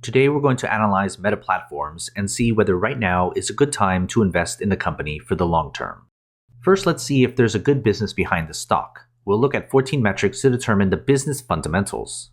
Today we're going to analyze Meta platforms and see whether right now is a good time to invest in the company for the long term. First, let's see if there's a good business behind the stock. We'll look at 14 metrics to determine the business fundamentals.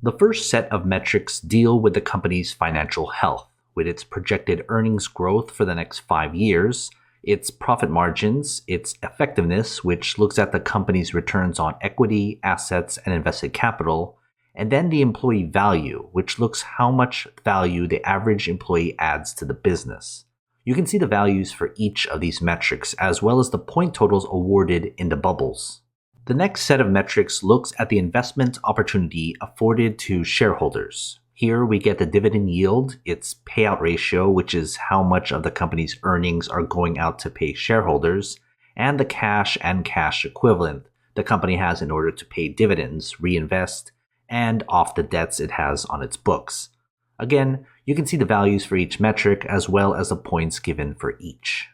The first set of metrics deal with the company's financial health, with its projected earnings growth for the next 5 years, its profit margins, its effectiveness, which looks at the company's returns on equity, assets, and invested capital, and then the employee value, which looks how much value the average employee adds to the business. You can see the values for each of these metrics, as well as the point totals awarded in the bubbles. The next set of metrics looks at the investment opportunity afforded to shareholders. Here we get the dividend yield, its payout ratio, which is how much of the company's earnings are going out to pay shareholders, and the cash and cash equivalent the company has in order to pay dividends, reinvest, and off the debts it has on its books. Again, you can see the values for each metric as well as the points given for each.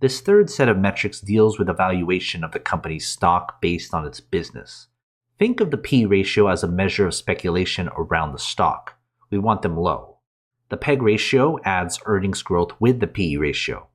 This third set of metrics deals with the valuation of the company's stock based on its business. Think of the P ratio as a measure of speculation around the stock. We want them low. The PEG ratio adds earnings growth with the PE ratio.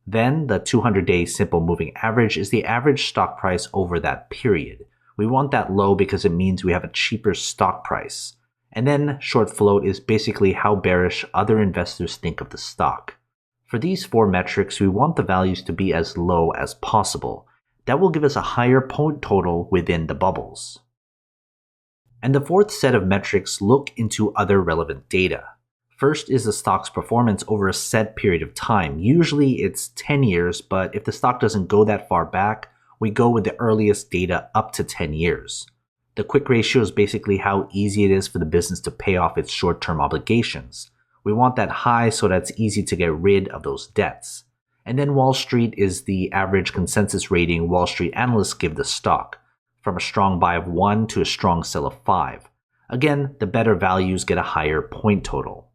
Then the 200-day simple moving average is the average stock price over that period. We want that low because it means we have a cheaper stock price. And then short float is basically how bearish other investors think of the stock. For these 4 metrics, we want the values to be as low as possible. That will give us a higher point total within the bubbles. And the fourth set of metrics look into other relevant data. First is the stock's performance over a set period of time. Usually it's 10 years, but if the stock doesn't go that far back, we go with the earliest data up to 10 years. The quick ratio is basically how easy it is for the business to pay off its short-term obligations. We want that high so that it's easy to get rid of those debts. And then Wall Street is the average consensus rating Wall Street analysts give the stock, from a strong buy of 1 to a strong sell of 5. Again, the better values get a higher point total.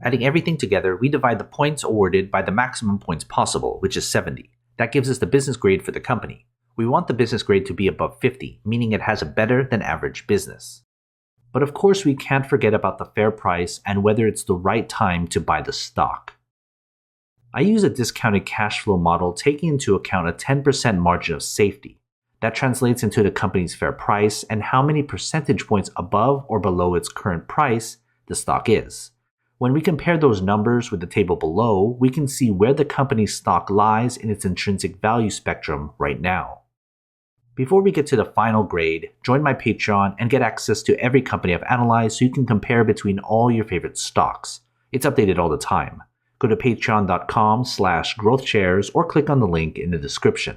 Adding everything together, we divide the points awarded by the maximum points possible, which is 70. That gives us the business grade for the company. We want the business grade to be above 50, meaning it has a better than average business. But of course, we can't forget about the fair price and whether it's the right time to buy the stock. I use a discounted cash flow model taking into account a 10% margin of safety. That translates into the company's fair price and how many percentage points above or below its current price the stock is. When we compare those numbers with the table below, we can see where the company's stock lies in its intrinsic value spectrum right now. Before we get to the final grade, join my Patreon and get access to every company I've analyzed so you can compare between all your favorite stocks. It's updated all the time. Go to patreon.com/growthshares or click on the link in the description.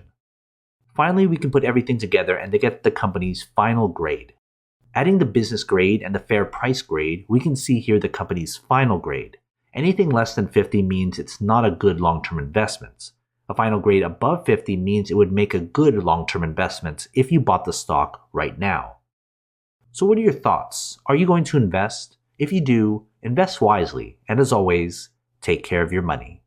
Finally, we can put everything together and to get the company's final grade. Adding the business grade and the fair price grade, we can see here the company's final grade. Anything less than 50 means it's not a good long-term investment. A final grade above 50 means it would make a good long-term investment if you bought the stock right now. So what are your thoughts? Are you going to invest? If you do, invest wisely, and as always, take care of your money.